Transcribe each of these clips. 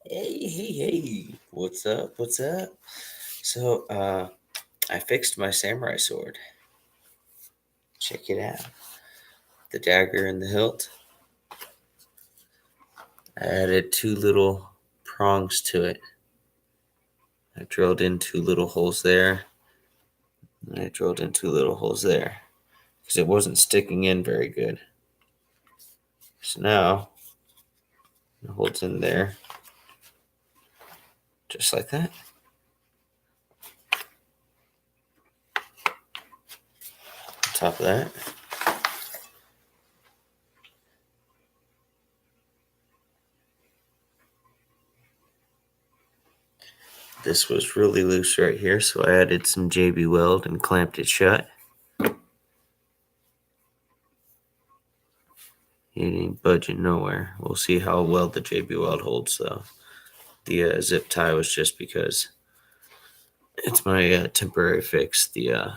Hey, what's up? What's up? So, I fixed my samurai sword. Check it out. The dagger and the hilt. I added two little prongs to it. I drilled in two little holes there, and I drilled in two little holes there because it wasn't sticking in very good. So now it holds in there, just like that. On top of that, this was really loose right here, so I added some JB Weld and clamped it shut. It ain't budging nowhere. We'll see how well the JB Weld holds, though. The zip tie was just because it's my temporary fix. The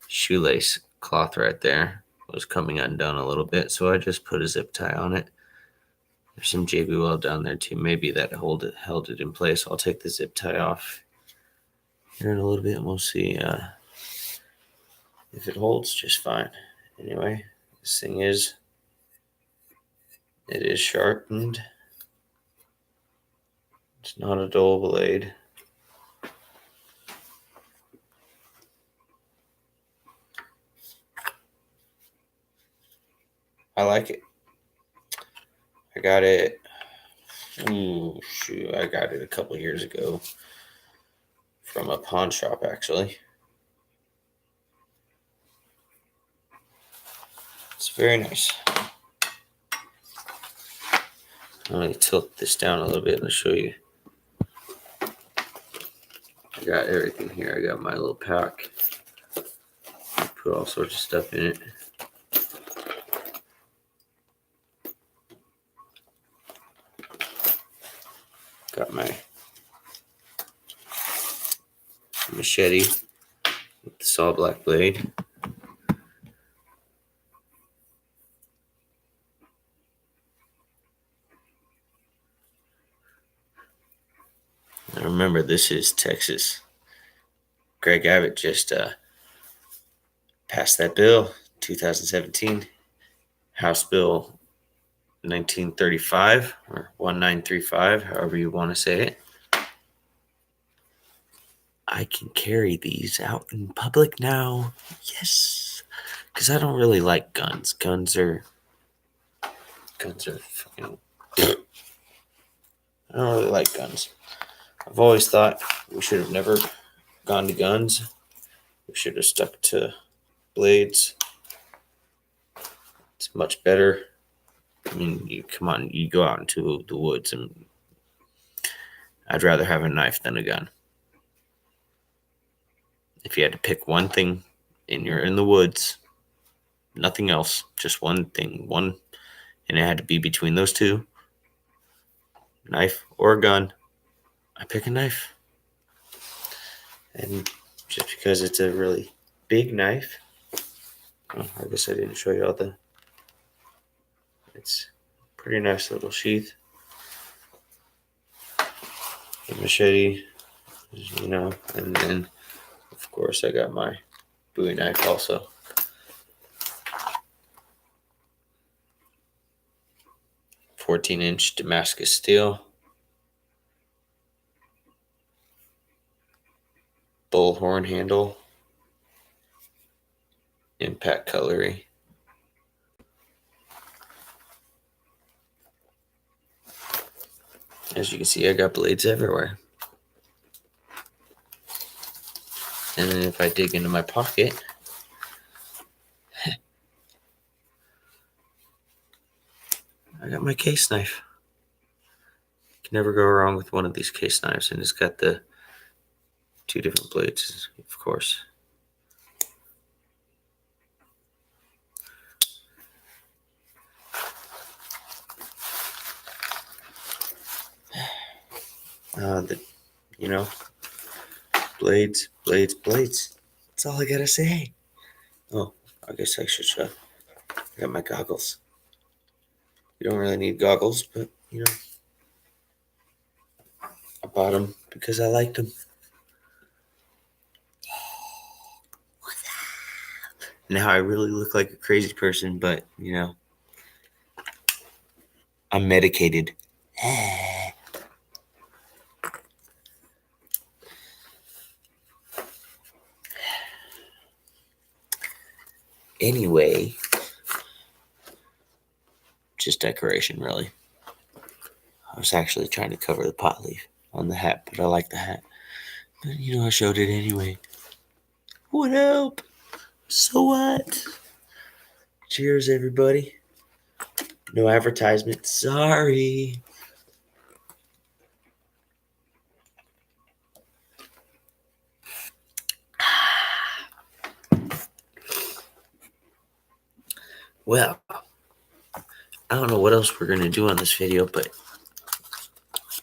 shoelace cloth right there was coming undone a little bit, so I just put a zip tie on it. There's some JB Weld down there too. Maybe that held it in place. I'll take the zip tie off here in a little bit, and we'll see if it holds just fine. Anyway, this thing is sharpened. It's not a dull blade. I like it. I got it. I got it a couple years ago from a pawn shop, actually. It's very nice. Let me tilt this down a little bit and show you. I got everything here. I got my little pack. Put all sorts of stuff in it. Got my machete with the saw black blade. Now remember, this is Texas. Greg Abbott just passed that bill, 2017, House Bill 1935 or 1935, however you want to say it. I can carry these out in public now. Yes. Because I don't really like guns. Guns are fucking... I don't really like guns. I've always thought we should have never gone to guns. We should have stuck to blades. It's much better. I mean, you go out into the woods, and I'd rather have a knife than a gun. If you had to pick one thing and you're in the woods, nothing else, just one thing, and it had to be between those two, knife or a gun, I pick a knife. And just because it's a really big knife, I guess I didn't show you all it's a pretty nice little sheath. The machete, and then of course I got my Bowie knife also. "14-inch Damascus steel. Bullhorn handle. Impact cutlery. As you can see, I got blades everywhere. And then if I dig into my pocket, I got my case knife. You can never go wrong with one of these case knives, and it's got the two different blades, of course. Blades. That's all I gotta say. Oh, I guess I should show. I got my goggles. You don't really need goggles, but bought them because I liked them. Now I really look like a crazy person, but you know, I'm medicated. Anyway, just decoration, really. I was actually trying to cover the pot leaf on the hat, but I like the hat. But you know, I showed it anyway. Would help. So what? Cheers, everybody. No advertisement. Sorry. Well, I don't know what else we're going to do on this video, but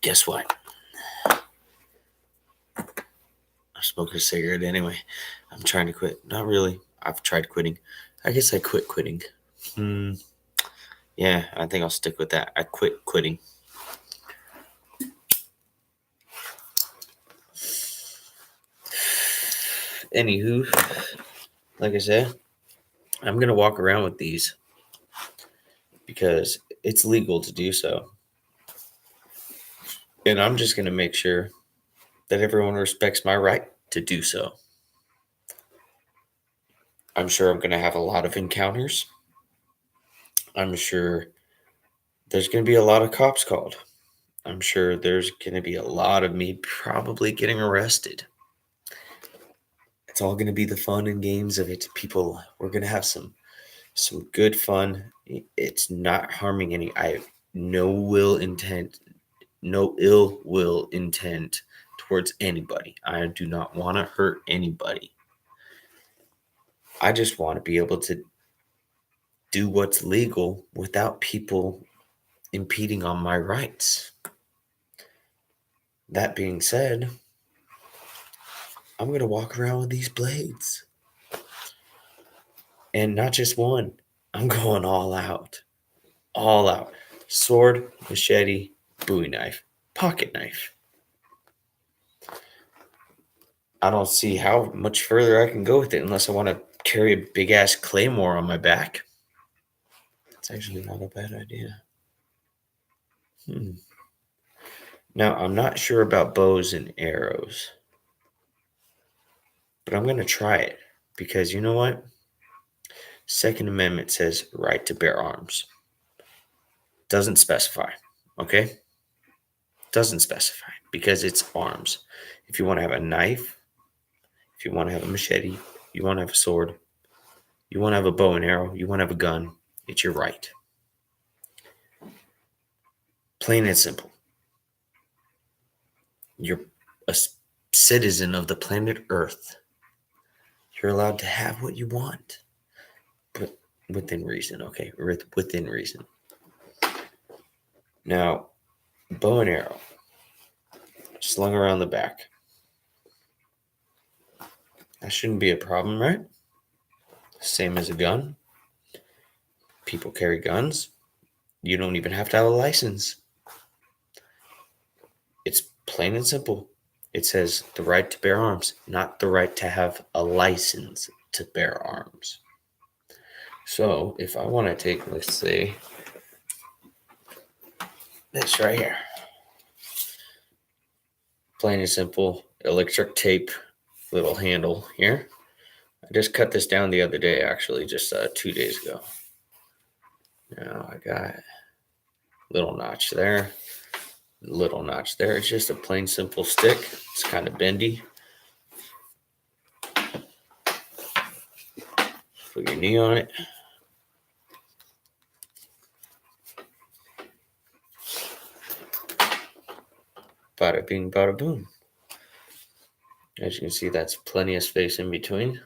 guess what? I'm smoking a cigarette anyway. I'm trying to quit. Not really. I've tried quitting. I guess I quit quitting. Yeah, I think I'll stick with that. I quit quitting. Anywho, like I said, I'm going to walk around with these because it's legal to do so. And I'm just going to make sure that everyone respects my right to do so. I'm sure I'm going to have a lot of encounters. I'm sure there's going to be a lot of cops called. I'm sure there's going to be a lot of me probably getting arrested. It's all going to be the fun and games of it. People, we're going to have some good fun. It's not harming any. I have no ill will intent towards anybody. I do not want to hurt anybody. I just want to be able to do what's legal without people impeding on my rights. That being said, I'm going to walk around with these blades. And not just one. I'm going all out. All out. Sword, machete, Bowie knife, pocket knife. I don't see how much further I can go with it unless I want to carry a big-ass claymore on my back. That's actually not a bad idea. Now, I'm not sure about bows and arrows. But I'm going to try it because you know what? Second Amendment says right to bear arms. Doesn't specify, okay? Doesn't specify because it's arms. If you want to have a knife, if you want to have a machete, you want to have a sword, you want to have a bow and arrow, you want to have a gun, it's your right. Plain and simple. You're a citizen of the planet Earth. You're allowed to have what you want, but within reason, okay? Within reason. Now, bow and arrow, slung around the back. That shouldn't be a problem, right? Same as a gun. People carry guns. You don't even have to have a license. It's plain and simple. It says the right to bear arms, not the right to have a license to bear arms. So if I want to take, let's say, this right here. Plain and simple, electric tape, little handle here. I just cut this down the other day, actually, just 2 days ago. Now I got a little notch there, little notch there. It's just a plain simple stick. It's kind of bendy. Put your knee on it. Bada bing, bada boom. As you can see, that's plenty of space in between.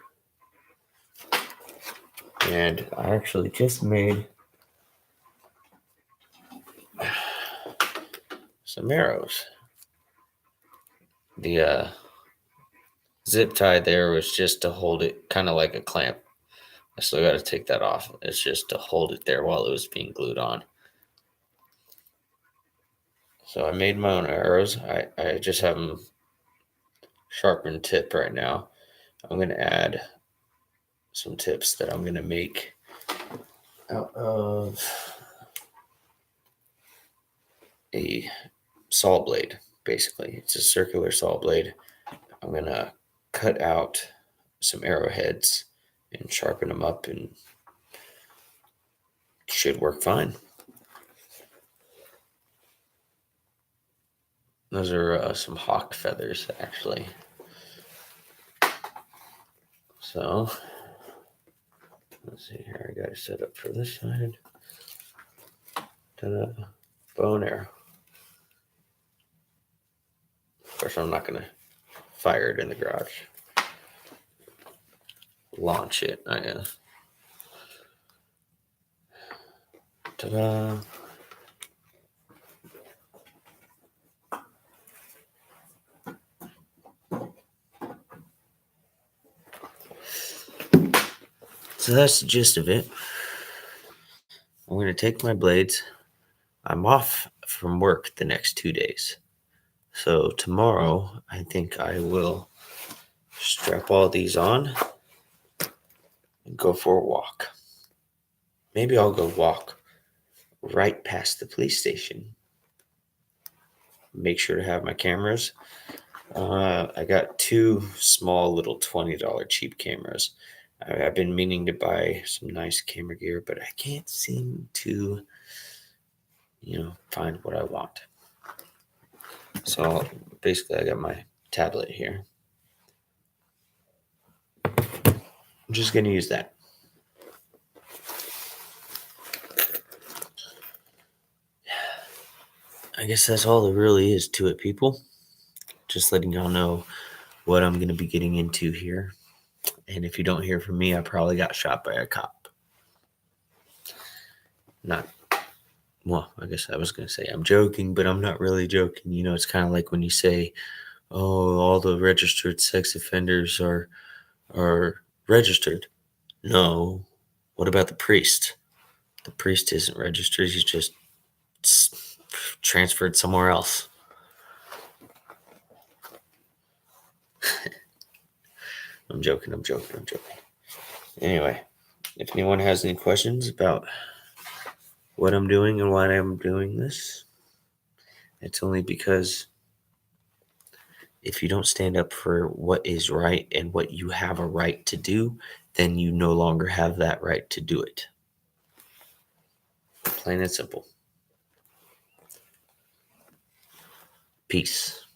And I actually just made some arrows. The zip tie there was just to hold it kind of like a clamp. I still got to take that off. It's just to hold it there while it was being glued on. So I made my own arrows. I just have them sharpened tip right now. I'm going to add some tips that I'm going to make out of a saw blade. Basically, it's a circular saw blade. I'm going to cut out some arrowheads and sharpen them up, and should work fine. Those are some hawk feathers, actually. So let's see here. I got it set up for this side. Ta-da. Bow and arrow. Of course, I'm not going to fire it in the garage. Launch it, I guess. Ta-da. So that's the gist of it. I'm going to take my blades. I'm off from work the next 2 days. So tomorrow, I think I will strap all these on and go for a walk. Maybe I'll go walk right past the police station. Make sure to have my cameras. I got 2 small little $20 cheap cameras. I've been meaning to buy some nice camera gear, but I can't seem to, find what I want. So basically, I got my tablet here. I'm just going to use that. I guess that's all there really is to it, people. Just letting y'all know what I'm going to be getting into here. And if you don't hear from me, I probably got shot by a cop. I guess I was going to say I'm joking, but I'm not really joking. It's kind of like when you say, oh, all the registered sex offenders are registered. No. What about the priest? The priest isn't registered. He's just transferred somewhere else. I'm joking. Anyway, if anyone has any questions about what I'm doing and why I'm doing this, it's only because if you don't stand up for what is right and what you have a right to do, then you no longer have that right to do it. Plain and simple. Peace.